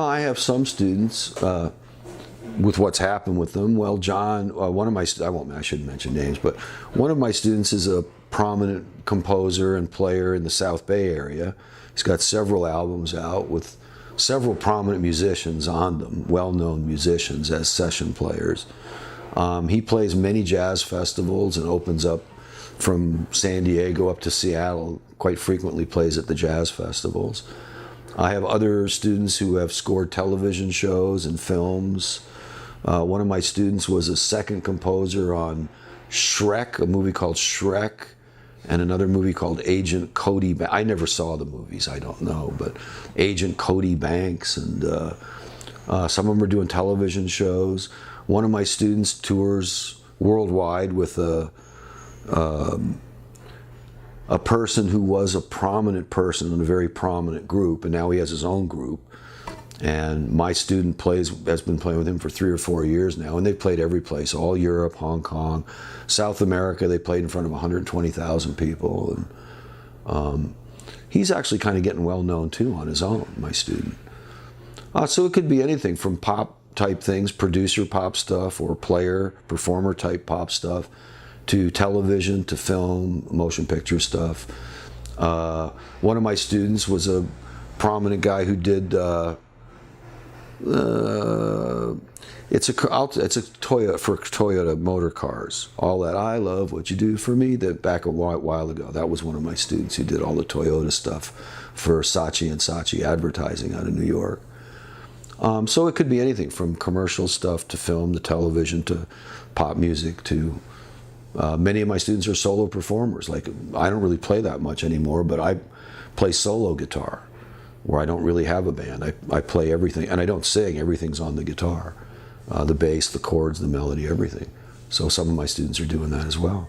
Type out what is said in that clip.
I have some students with what's happened with them. Well, John, one of my, I shouldn't mention names, but one of my students is a prominent composer and player in the South Bay area. He's got several albums out with several prominent musicians on them, well-known musicians as session players. He plays many jazz festivals and opens up from San Diego up to Seattle, quite frequently plays at the jazz festivals. I have other students who have scored television shows and films. One of my students was a second composer on Shrek, a movie called Shrek, and another movie called Agent Cody. I never saw the movies, I don't know, but Agent Cody Banks, and some of them are doing television shows. One of my students tours worldwide with a person who was a prominent person in a very prominent group, and now he has his own group. And my student has been playing with him for 3 or 4 years now, and they've played every place, all Europe, Hong Kong, South America. They played in front of 120,000 people. And he's actually kind of getting well known too on his own, my student. So it could be anything from pop type things, producer pop stuff, or player, performer type pop stuff, to television, to film, motion picture stuff. One of my students was a prominent guy who did it's a Toyota, for Toyota motor cars. All that I love what you do for me. That back a while ago, that was one of my students who did all the Toyota stuff for Saatchi and Saatchi advertising out of New York. So it could be anything from commercial stuff to film to television to pop music to many of my students are solo performers. Like, I don't really play that much anymore, but I play solo guitar, where I don't really have a band. I play everything, and I don't sing. Everything's on the guitar. The bass, the chords, the melody, everything. So some of my students are doing that as well.